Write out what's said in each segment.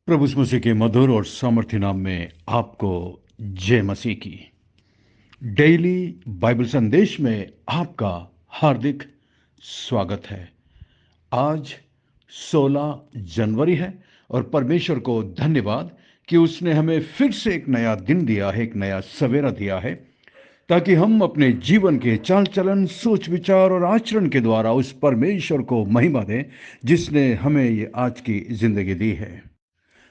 प्रभु यीशु मसीह के मधुर और सामर्थ्य नाम में आपको जय मसीह की। डेली बाइबल संदेश में आपका हार्दिक स्वागत है। आज 16 जनवरी है और परमेश्वर को धन्यवाद कि उसने हमें फिर से एक नया दिन दिया है, एक नया सवेरा दिया है, ताकि हम अपने जीवन के चाल चलन, सोच विचार और आचरण के द्वारा उस परमेश्वर को महिमा दें जिसने हमें ये आज की जिंदगी दी है।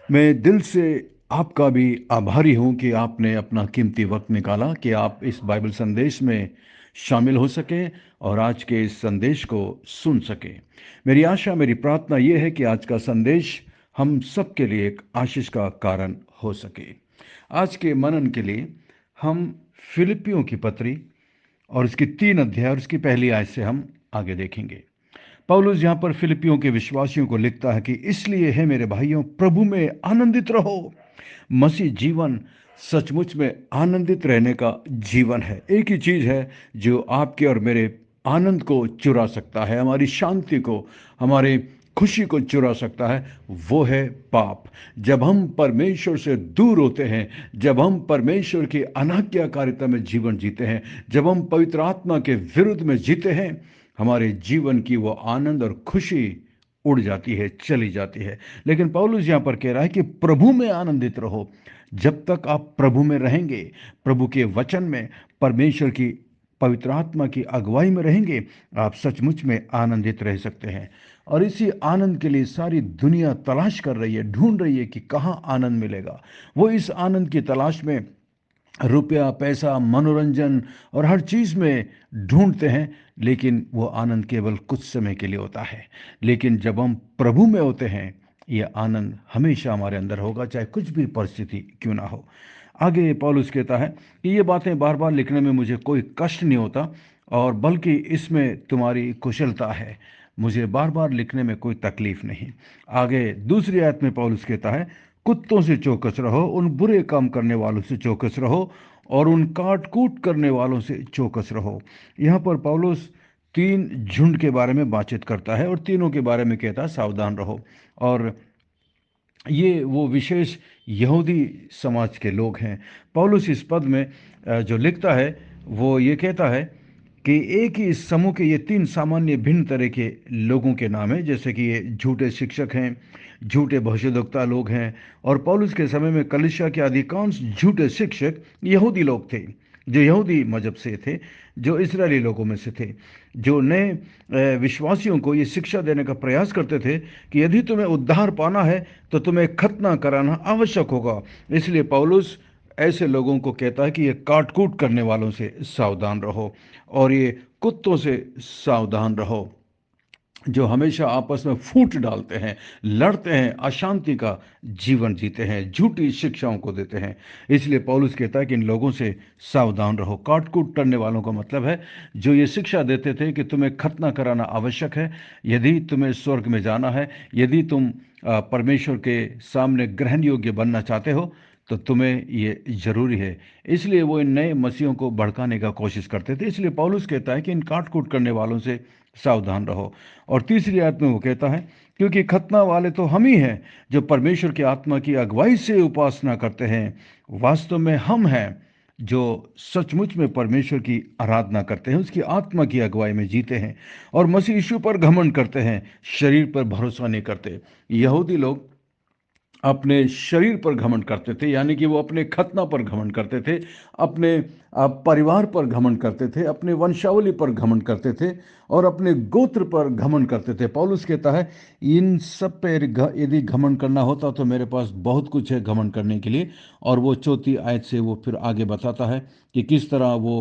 मैं दिल से आपका भी आभारी हूं कि आपने अपना कीमती वक्त निकाला कि आप इस बाइबल संदेश में शामिल हो सकें और आज के इस संदेश को सुन सकें। मेरी आशा, मेरी प्रार्थना यह है कि आज का संदेश हम सबके लिए एक आशीष का कारण हो सके। आज के मनन के लिए हम फिलिपियों की पत्री और उसकी 3 अध्याय और उसकी पहली आयत से हम आगे देखेंगे। पौलुस यहाँ पर फिलिपियों के विश्वासियों को लिखता है कि इसलिए है मेरे भाइयों, प्रभु में आनंदित रहो। मसीह जीवन सचमुच में आनंदित रहने का जीवन है। एक ही चीज है जो आपके और मेरे आनंद को चुरा सकता है, हमारी शांति को, हमारे खुशी को चुरा सकता है, वो है पाप। जब हम परमेश्वर से दूर होते हैं, जब हम परमेश्वर की अनाज्ञाकारिता में जीवन जीते हैं, जब हम पवित्र आत्मा के विरुद्ध में जीते हैं, हमारे जीवन की वो आनंद और खुशी उड़ जाती है, चली जाती है। लेकिन पौलुस यहां पर कह रहा है कि प्रभु में आनंदित रहो। जब तक आप प्रभु में रहेंगे, प्रभु के वचन में, परमेश्वर की पवित्र आत्मा की अगुवाई में रहेंगे, आप सचमुच में आनंदित रह सकते हैं। और इसी आनंद के लिए सारी दुनिया तलाश कर रही है, ढूंढ रही है कि कहां आनंद मिलेगा। वो इस आनंद की तलाश में रुपया, पैसा, मनोरंजन और हर चीज में ढूंढते हैं, लेकिन वो आनंद केवल कुछ समय के लिए होता है। लेकिन जब हम प्रभु में होते हैं, ये आनंद हमेशा हमारे अंदर होगा, चाहे कुछ भी परिस्थिति क्यों ना हो। आगे पौलुस कहता है कि ये बातें बार बार लिखने में मुझे कोई कष्ट नहीं होता, और बल्कि इसमें तुम्हारी कुशलता है। मुझे बार बार लिखने में कोई तकलीफ नहीं। आगे दूसरी आयत में पौलुस कहता है, कुत्तों से चौकस रहो, उन बुरे काम करने वालों से चौकस रहो और उन काट कूट करने वालों से चौकस रहो। यहाँ पर पौलुस 3 झुंड के बारे में बातचीत करता है और तीनों के बारे में कहता है सावधान रहो। और ये वो विशेष यहूदी समाज के लोग हैं। पौलुस इस पद में जो लिखता है वो ये कहता है कि एक ही समूह के ये 3 सामान्य भिन्न तरह के लोगों के नाम हैं, जैसे कि ये झूठे शिक्षक हैं, झूठे भविष्यद्वक्ता लोग हैं। और पौलुस के समय में कलीसिया के अधिकांश झूठे शिक्षक यहूदी लोग थे, जो यहूदी मजहब से थे, जो इस्राएली लोगों में से थे, जो नए विश्वासियों को ये शिक्षा देने का प्रयास करते थे कि यदि तुम्हें उद्धार पाना है तो तुम्हें खतना कराना आवश्यक होगा। इसलिए पौलुस ऐसे लोगों को कहता है कि ये काटकूट करने वालों से सावधान रहो और ये कुत्तों से सावधान रहो, जो हमेशा आपस में फूट डालते हैं, लड़ते हैं, अशांति का जीवन जीते हैं, झूठी शिक्षाओं को देते हैं। इसलिए पौलुस कहता है कि इन लोगों से सावधान रहो। काटकूट करने वालों का मतलब है जो ये शिक्षा देते थे कि तुम्हें खतना कराना आवश्यक है यदि तुम्हें स्वर्ग में जाना है, यदि तुम परमेश्वर के सामने ग्रहण योग्य बनना चाहते हो, तो तुम्हें ये जरूरी है। इसलिए वो इन नए मसीहों को भड़काने का कोशिश करते थे। इसलिए पौलुस कहता है कि इन काटकूट करने वालों से सावधान रहो। और तीसरी आयत में वो कहता है, क्योंकि खतना वाले तो हम ही हैं जो परमेश्वर की आत्मा की अगुवाई से उपासना करते हैं। वास्तव में हम हैं जो सचमुच में परमेश्वर की आराधना करते हैं, उसकी आत्मा की अगुवाई में जीते हैं और मसीह यीशु पर घमंड करते हैं, शरीर पर भरोसा नहीं करते। यहूदी लोग अपने शरीर पर घमंड करते थे, यानी कि वो अपने खतना पर घमंड करते थे, अपने परिवार पर घमंड करते थे, अपने वंशावली पर घमंड करते थे और अपने गोत्र पर घमंड करते थे। पौलुस कहता है इन सब पे यदि घमंड करना होता तो मेरे पास बहुत कुछ है घमंड करने के लिए। और वो चौथी आयत से वो फिर आगे बताता है कि किस तरह वो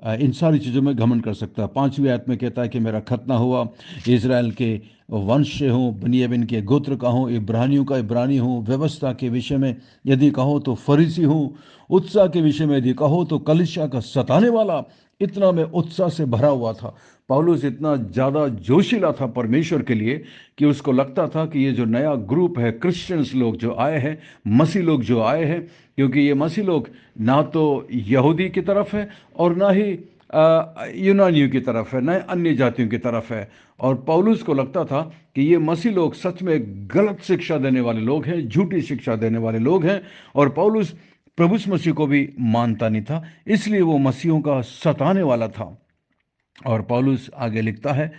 इन सारी चीज़ों में घमंड कर सकता है। 5वीं आयत में कहता है कि मेरा खतना हुआ, इज़राइल के वंश से हूँ, बनियामिन के गोत्र का हूँ, इब्रानियों का इब्रानी हूँ, व्यवस्था के विषय में यदि कहो तो फरीसी हूँ, उत्साह के विषय में यदि कहो तो कलीसिया का सताने वाला। इतना मैं उत्साह से भरा हुआ था। पौलुस इतना ज़्यादा जोशीला था परमेश्वर के लिए कि उसको लगता था कि ये जो नया ग्रुप है, क्रिश्चियंस लोग जो आए हैं, मसीह लोग जो आए हैं, क्योंकि ये मसीह लोग ना तो यहूदी की तरफ है और ना ही यूनानियों की तरफ है, न अन्य जातियों की तरफ है। और पौलुस को लगता था कि ये मसीह लोग सच में गलत शिक्षा देने वाले लोग हैं, झूठी शिक्षा देने वाले लोग हैं। और पौलुस प्रभु मसीह को भी मानता नहीं था, इसलिए वो मसीहों का सताने वाला था। और पौलुस आगे लिखता है,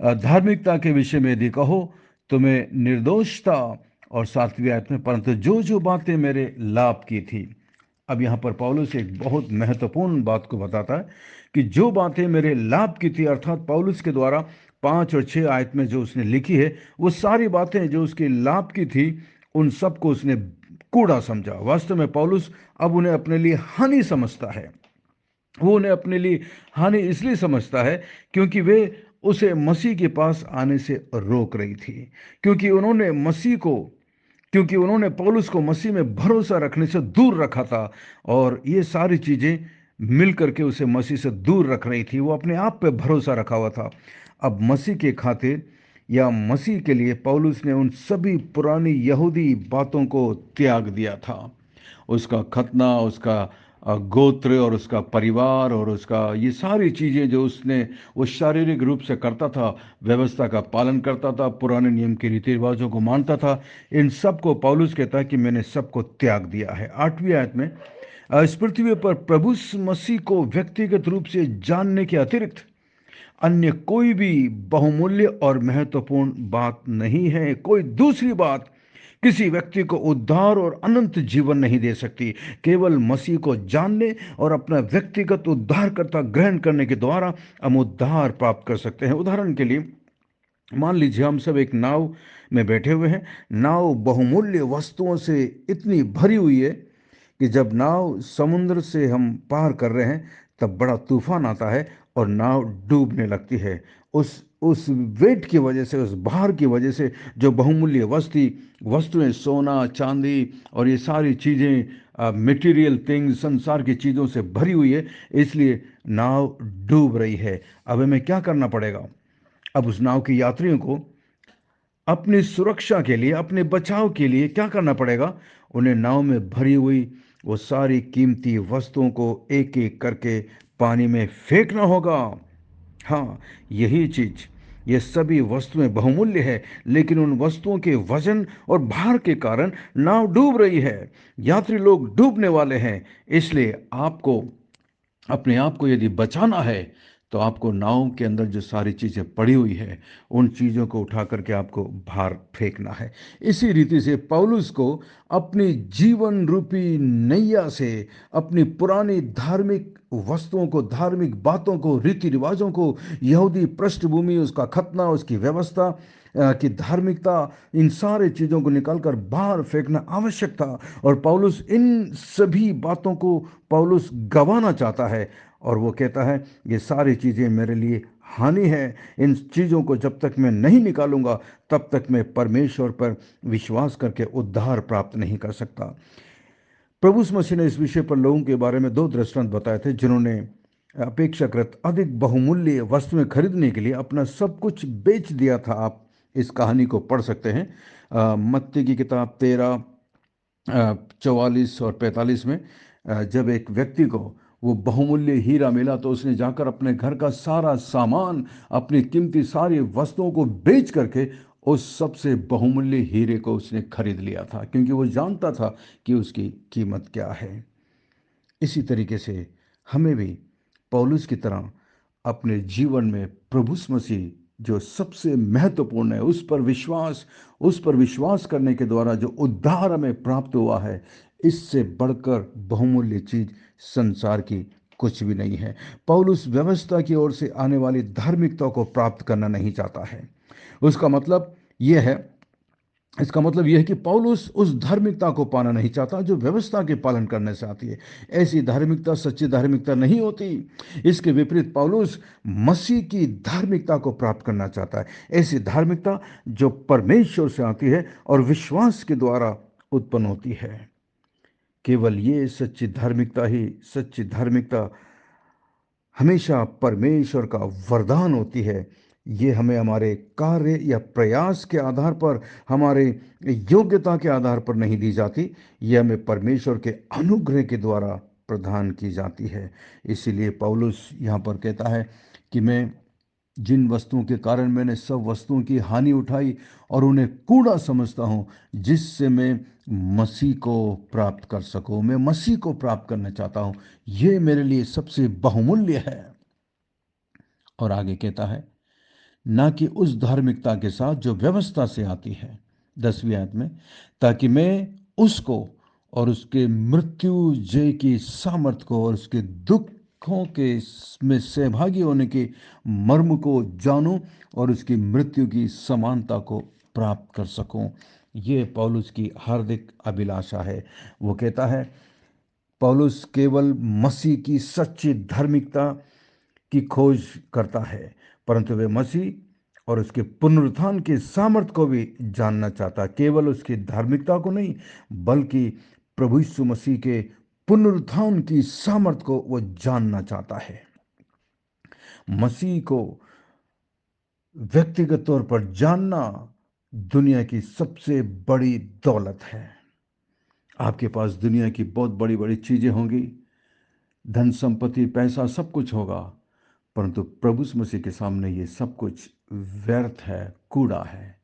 धार्मिकता के विषय में यदि कहो तो मैं निर्दोष था। और 7वीं आयत में, परंतु जो जो बातें मेरे लाभ की थी। अब यहाँ पर पौलुस एक बहुत महत्वपूर्ण बात को बताता है कि जो बातें मेरे लाभ की थी, अर्थात पौलुस के द्वारा 5 और 6 आयत में जो उसने लिखी है, वो सारी बातें जो उसके लाभ की थी, उन सबको उसने कूड़ा समझा। वास्तव में पौलुस अब उन्हें अपने लिए हानि समझता है। वो उन्हें अपने लिए हानि इसलिए समझता है क्योंकि वे उसे मसीह के पास आने से रोक रही थी, क्योंकि उन्होंने मसीह को क्योंकि उन्होंने पौलुस को मसीह में भरोसा रखने से दूर रखा था। और ये सारी चीजें मिल करके उसे मसीह से दूर रख रही थी। वो अपने आप पे भरोसा रखा हुआ था। अब मसीह के खातिर या मसीह के लिए पौलुस ने उन सभी पुरानी यहूदी बातों को त्याग दिया था। उसका खतना, उसका गोत्र और उसका परिवार और उसका ये सारी चीज़ें जो उसने वो शारीरिक रूप से करता था, व्यवस्था का पालन करता था, पुराने नियम के रीति रिवाजों को मानता था, इन सब को पौलुस कहता है कि मैंने सबको त्याग दिया है। 8वीं आयत में, इस पृथ्वी पर प्रभु मसीह को व्यक्तिगत रूप से जानने के अतिरिक्त अन्य कोई भी बहुमूल्य और महत्वपूर्ण बात नहीं है। कोई दूसरी बात किसी व्यक्ति को उद्धार और अनंत जीवन नहीं दे सकती। केवल मसीह को जानने और अपना व्यक्तिगत उद्धारकर्ता ग्रहण करने के द्वारा हम उद्धार प्राप्त कर सकते हैं। उदाहरण के लिए, मान लीजिए हम सब एक नाव में बैठे हुए हैं। नाव बहुमूल्य वस्तुओं से इतनी भरी हुई है कि जब नाव समुद्र से हम पार कर रहे हैं तब बड़ा तूफान आता है और नाव डूबने लगती है। उस वेट की वजह से, उस भार की वजह से, जो बहुमूल्य वस्तुएं, सोना चांदी और ये सारी चीज़ें, मटेरियल थिंग्स, संसार की चीज़ों से भरी हुई है, इसलिए नाव डूब रही है। अब हमें क्या करना पड़ेगा? अब उस नाव के यात्रियों को अपनी सुरक्षा के लिए, अपने बचाव के लिए क्या करना पड़ेगा? उन्हें नाव में भरी हुई वो सारी कीमती वस्तुओं को एक एक करके पानी में फेंकना होगा। हाँ, यही चीज, ये सभी वस्तुएं बहुमूल्य है, लेकिन उन वस्तुओं के वजन और भार के कारण नाव डूब रही है। यात्री लोग डूबने वाले हैं। इसलिए आपको अपने आप को यदि बचाना है तो आपको नाव के अंदर जो सारी चीज़ें पड़ी हुई है, उन चीज़ों को उठा करके आपको बाहर फेंकना है। इसी रीति से पौलुस को अपनी जीवन रूपी नैया से अपनी पुरानी धार्मिक वस्तुओं को, धार्मिक बातों को, रीति रिवाजों को, यहूदी पृष्ठभूमि, उसका खतना, उसकी व्यवस्था की धार्मिकता, इन सारे चीज़ों को निकालकर बाहर फेंकना आवश्यक था। और पौलुस इन सभी बातों को पौलुस गंवाना चाहता है। और वो कहता है, ये सारी चीज़ें मेरे लिए हानि है। इन चीज़ों को जब तक मैं नहीं निकालूंगा तब तक मैं परमेश्वर पर विश्वास करके उद्धार प्राप्त नहीं कर सकता। प्रभु मसीह ने इस विषय पर लोगों के बारे में 2 दृष्टांत बताए थे, जिन्होंने अपेक्षाकृत अधिक बहुमूल्य वस्तुएं खरीदने के लिए अपना सब कुछ बेच दिया था। आप इस कहानी को पढ़ सकते हैं, मत्ती की किताब 13, 44 और 45 में। जब एक व्यक्ति को वो बहुमूल्य हीरा मिला तो उसने जाकर अपने घर का सारा सामान, अपनी कीमती सारी वस्तुओं को बेच करके उस सबसे बहुमूल्य हीरे को उसने खरीद लिया था, क्योंकि वो जानता था कि उसकी कीमत क्या है। इसी तरीके से हमें भी पौलुस की तरह अपने जीवन में प्रभु मसीह जो सबसे महत्वपूर्ण है, उस पर विश्वास करने के द्वारा जो उद्धार हमें प्राप्त हुआ है, इससे बढ़कर बहुमूल्य चीज संसार की कुछ भी नहीं है। पौलुस व्यवस्था की ओर से आने वाली धार्मिकता को प्राप्त करना नहीं चाहता है। उसका मतलब यह है इसका मतलब यह है कि पौलुस उस धार्मिकता को पाना नहीं चाहता जो व्यवस्था के पालन करने से आती है। ऐसी धार्मिकता सच्ची धार्मिकता नहीं होती। इसके विपरीत पौलुस मसीह की धार्मिकता को प्राप्त करना चाहता है। ऐसी धार्मिकता जो परमेश्वर से आती है और विश्वास के द्वारा उत्पन्न होती है। केवल ये सच्ची धार्मिकता हमेशा परमेश्वर का वरदान होती है। ये हमें हमारे कार्य या प्रयास के आधार पर, हमारे योग्यता के आधार पर नहीं दी जाती। ये हमें परमेश्वर के अनुग्रह के द्वारा प्रदान की जाती है। इसीलिए पौलुस यहाँ पर कहता है कि मैं जिन वस्तुओं के कारण मैंने सब वस्तुओं की हानि उठाई और उन्हें कूड़ा समझता हूँ, जिससे मैं मसीह को प्राप्त कर सकूं, मैं मसीह को प्राप्त करना चाहता हूँ, ये मेरे लिए सबसे बहुमूल्य है। और आगे कहता है, ना कि उस धार्मिकता के साथ जो व्यवस्था से आती है, 10वीं आयत में, ताकि मैं उसको और उसके मृत्यु जय की सामर्थ को और उसके दुखों के में सहभागी होने के मर्म को जानूं और उसकी मृत्यु की समानता को प्राप्त कर सकूं। ये पौलुस की हार्दिक अभिलाषा है। वो कहता है, पौलुस केवल मसीह की सच्ची धार्मिकता की खोज करता है, परंतु वे मसीह और उसके पुनरुत्थान के सामर्थ को भी जानना चाहता। केवल उसकी धार्मिकता को नहीं, बल्कि प्रभु यीशु मसीह के पुनरुत्थान की सामर्थ को वो जानना चाहता है। मसीह को व्यक्तिगत तौर पर जानना दुनिया की सबसे बड़ी दौलत है। आपके पास दुनिया की बहुत बड़ी बड़ी चीजें होंगी, धन संपत्ति पैसा सब कुछ होगा, परंतु प्रभु मसीह के सामने ये सब कुछ व्यर्थ है, कूड़ा है,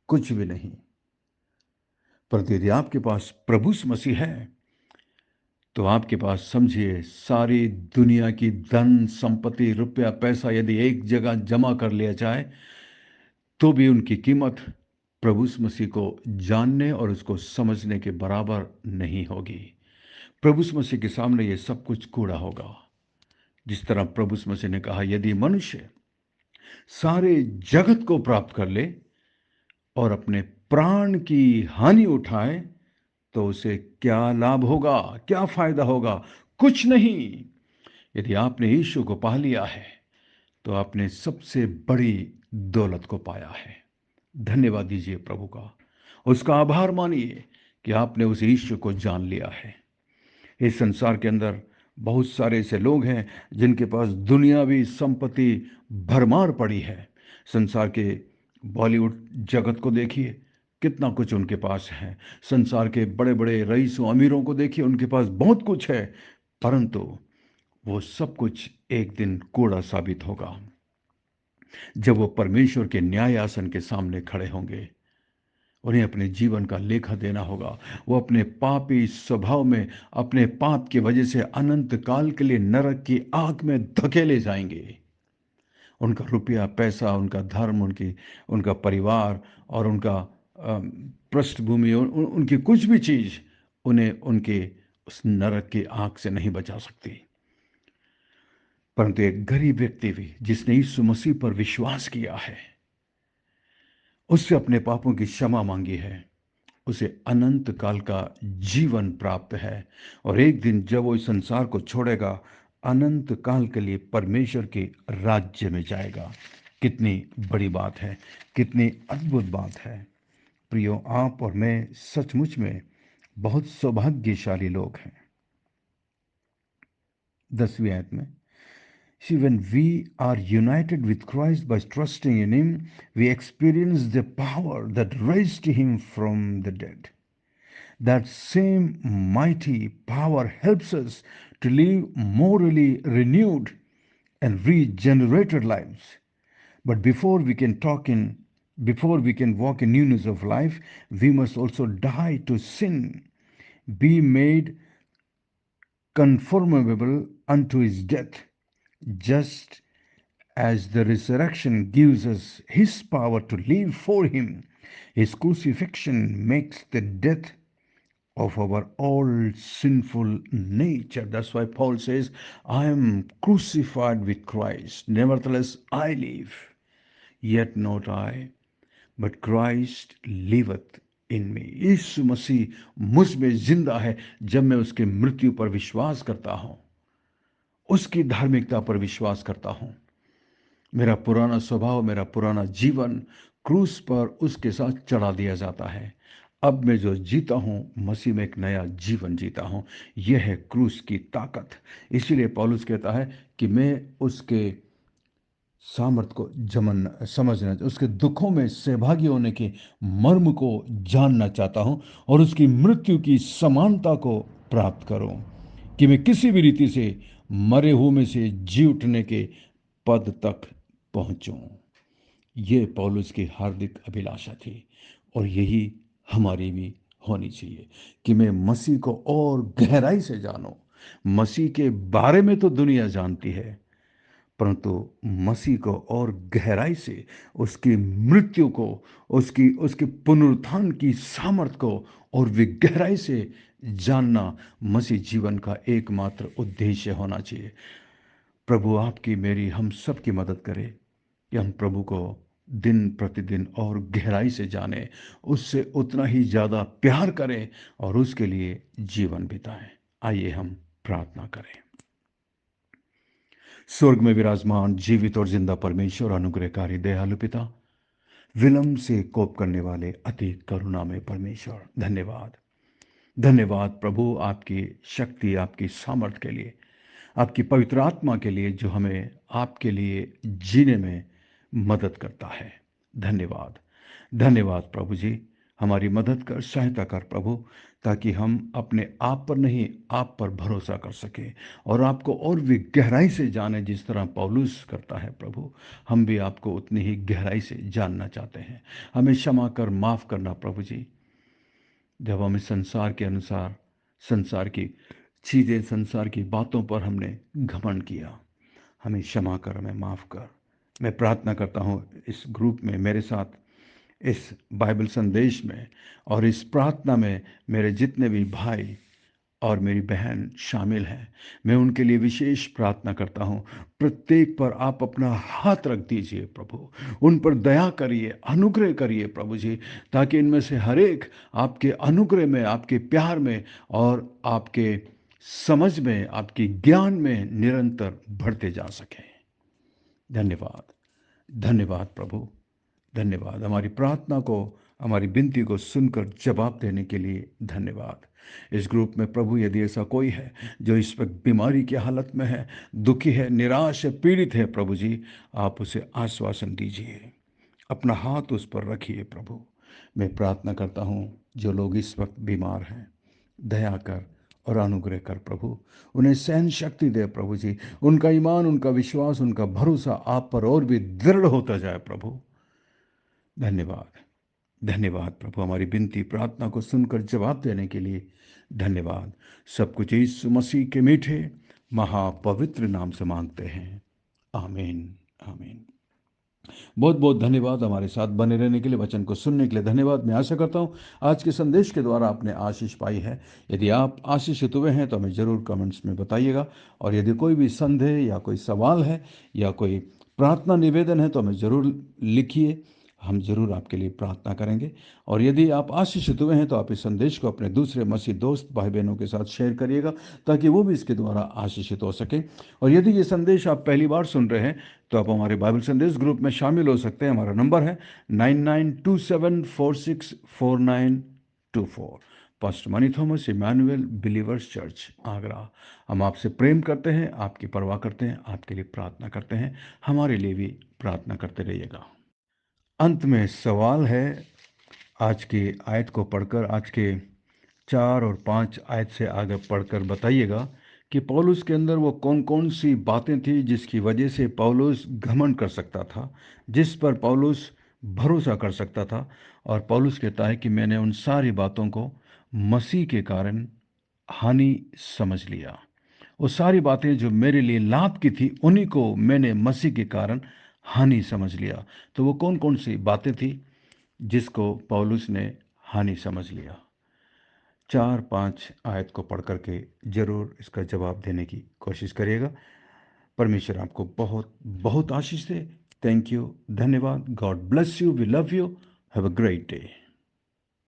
कुछ भी नहीं। परंतु यदि आपके पास प्रभु मसीह है तो आपके पास समझिए सारी दुनिया की धन संपत्ति रुपया पैसा यदि एक जगह जमा कर लिया जाए तो भी उनकी कीमत प्रभु मसीह को जानने और उसको समझने के बराबर नहीं होगी। प्रभु मसीह के सामने ये सब कुछ कूड़ा होगा। जिस तरह प्रभु मसीह ने कहा, यदि मनुष्य सारे जगत को प्राप्त कर ले और अपने प्राण की हानि उठाए तो उसे क्या लाभ होगा, क्या फायदा होगा? कुछ नहीं। यदि आपने यीशु को पा लिया है तो आपने सबसे बड़ी दौलत को पाया है। धन्यवाद दीजिए प्रभु का, उसका आभार मानिए कि आपने उस यीशु को जान लिया है। इस संसार के अंदर बहुत सारे ऐसे लोग हैं जिनके पास दुनियावी संपत्ति भरमार पड़ी है। संसार के बॉलीवुड जगत को देखिए, कितना कुछ उनके पास है। संसार के बड़े बड़े रईसों अमीरों को देखिए, उनके पास बहुत कुछ है, परंतु वो सब कुछ एक दिन कूड़ा साबित होगा जब वो परमेश्वर के न्याय आसन के सामने खड़े होंगे। उन्हें अपने जीवन का लेखा देना होगा। वो अपने पापी स्वभाव में अपने पाप की वजह से अनंत काल के लिए नरक की आग में धकेले जाएंगे। उनका रुपया पैसा, उनका धर्म, उनका परिवार और उनका पृष्ठभूमि, उनकी कुछ भी चीज उन्हें उनके उस नरक की आग से नहीं बचा सकती। परंतु एक गरीब व्यक्ति भी जिसने यीशु मसीह पर विश्वास किया है, उससे अपने पापों की क्षमा मांगी है, उसे अनंत काल का जीवन प्राप्त है। और एक दिन जब वो इस संसार को छोड़ेगा, अनंत काल के लिए परमेश्वर के राज्य में जाएगा। कितनी बड़ी बात है, कितनी अद्भुत बात है। प्रियो, आप और मैं सचमुच में बहुत सौभाग्यशाली लोग हैं। 10वीं आयत में, See, when we are united with Christ by trusting in Him, we experience the power that raised Him from the dead. That same mighty power helps us to live morally renewed and regenerated lives. But before we can walk in newness of life, we must also die to sin, be made conformable unto His death, just as the resurrection gives us His power to live for Him. His crucifixion makes the death of our old sinful nature. That's why Paul says, I am crucified with Christ. Nevertheless, I live. Yet not I, but Christ liveth in me. यीशु मसीह मुझ में जिंदा है जब मैं उसके मृत्यु पर विश्वास करता हूं, उसकी धार्मिकता पर विश्वास करता हूं। मेरा पुराना स्वभाव, मेरा पुराना जीवन क्रूस पर उसके साथ चढ़ा दिया जाता है। अब मैं जो जीता हूं, मसीह में एक नया जीवन जीता हूं। यह है क्रूस की ताकत। इसीलिए पौलुस कहता है कि मैं उसके सामर्थ को समझना, उसके दुखों में सहभागी होने के मर्म को जानना चाहता हूं और उसकी मृत्यु की समानता को प्राप्त करूं। कि मैं किसी भी रीति से मरे हुए में से जी उठने के पद तक पहुंचूं। ये पौलुस की हार्दिक अभिलाषा थी और यही हमारी भी होनी चाहिए कि मैं मसीह को और गहराई से जानूं। मसीह के बारे में तो दुनिया जानती है, परंतु मसीह को और गहराई से, उसकी मृत्यु को, उसकी उसके पुनरुत्थान की सामर्थ को और भी गहराई से जानना मसीह जीवन का एकमात्र उद्देश्य होना चाहिए। प्रभु आपकी, मेरी, हम सब की मदद करे कि हम प्रभु को दिन प्रतिदिन और गहराई से जाने, उससे उतना ही ज़्यादा प्यार करें और उसके लिए जीवन बिताएं। आइए हम प्रार्थना करें। स्वर्ग में विराजमान जीवित और जिंदा परमेश्वर, अनुग्रहकारी दयालु पिता, विलंब से कोप करने वाले अति करुणा में परमेश्वर, धन्यवाद। धन्यवाद प्रभु, आपकी शक्ति, आपकी सामर्थ के लिए, आपकी पवित्र आत्मा के लिए, जो हमें आपके लिए जीने में मदद करता है। धन्यवाद। धन्यवाद प्रभु जी, हमारी मदद कर, सहायता कर प्रभु, ताकि हम अपने आप पर नहीं, आप पर भरोसा कर सकें और आपको और भी गहराई से जाने, जिस तरह पौलुस करता है प्रभु। हम भी आपको उतनी ही गहराई से जानना चाहते हैं। हमें क्षमा कर, माफ़ करना प्रभु जी, जब हमें संसार के अनुसार, संसार की चीज़ें, संसार की बातों पर हमने घमंड किया। हमें क्षमा कर, हमें माफ़ कर। मैं प्रार्थना करता हूँ इस ग्रुप में मेरे साथ, इस बाइबल संदेश में और इस प्रार्थना में मेरे जितने भी भाई और मेरी बहन शामिल हैं, मैं उनके लिए विशेष प्रार्थना करता हूँ। प्रत्येक पर आप अपना हाथ रख दीजिए प्रभु, उन पर दया करिए, अनुग्रह करिए प्रभु जी, ताकि इनमें से हर एक आपके अनुग्रह में, आपके प्यार में और आपके समझ में, आपके ज्ञान में निरंतर बढ़ते जा सकें। धन्यवाद। धन्यवाद प्रभु, धन्यवाद। हमारी प्रार्थना को, हमारी विनती को सुनकर जवाब देने के लिए धन्यवाद। इस ग्रुप में प्रभु, यदि ऐसा कोई है जो इस वक्त बीमारी की हालत में है, दुखी है, निराश है, पीड़ित है, प्रभु जी आप उसे आश्वासन दीजिए, अपना हाथ उस पर रखिए प्रभु। मैं प्रार्थना करता हूँ जो लोग इस वक्त बीमार हैं, दया कर और अनुग्रह कर प्रभु, उन्हें सहन शक्ति दे प्रभु जी, उनका ईमान, उनका विश्वास, उनका भरोसा आप पर और भी दृढ़ होता जाए प्रभु। धन्यवाद। धन्यवाद प्रभु, हमारी विनती प्रार्थना को सुनकर जवाब देने के लिए धन्यवाद। सब कुछ यीशु मसीह के मीठे महापवित्र नाम से मांगते हैं, आमीन। आमीन। बहुत बहुत धन्यवाद हमारे साथ बने रहने के लिए, वचन को सुनने के लिए धन्यवाद। मैं आशा करता हूँ आज के संदेश के द्वारा आपने आशीष पाई है। यदि आप आशीषित हुए हैं तो हमें ज़रूर कमेंट्स में बताइएगा, और यदि कोई भी संदेह या कोई सवाल है या कोई प्रार्थना निवेदन है तो हमें ज़रूर लिखिए, हम ज़रूर आपके लिए प्रार्थना करेंगे। और यदि आप आशीषित हुए हैं तो आप इस संदेश को अपने दूसरे मसीह दोस्त भाई बहनों के साथ शेयर करिएगा, ताकि वो भी इसके द्वारा आशीषित हो सके। और यदि ये संदेश आप पहली बार सुन रहे हैं तो आप हमारे बाइबल संदेश ग्रुप में शामिल हो सकते हैं। हमारा नंबर है 9927464924। Pastor Mani Thomas, Emmanuel believers church, Agra. हम आपसे प्रेम करते हैं, आपकी परवाह करते हैं, आपके लिए प्रार्थना करते हैं। हमारे लिए भी प्रार्थना करते रहिएगा। अंत में सवाल है, आज की आयत को पढ़कर, आज के 4 और 5 आयत से आगे पढ़कर बताइएगा कि पौलुस के अंदर वो कौन कौन सी बातें थी जिसकी वजह से पौलुस घमंड कर सकता था, जिस पर पौलुस भरोसा कर सकता था। और पौलुस कहता है कि मैंने उन सारी बातों को मसीह के कारण हानि समझ लिया। वो सारी बातें जो मेरे लिए लाभ की थी, उन्हीं को मैंने मसीह के कारण हानि समझ लिया। तो वो कौन कौन सी बातें थी जिसको पौलुस ने हानि समझ लिया? 4-5 आयत को पढ़ करके जरूर इसका जवाब देने की कोशिश करिएगा। परमेश्वर आपको बहुत बहुत आशीष दे। थैंक यू, धन्यवाद। God bless you, we love you, have a great day.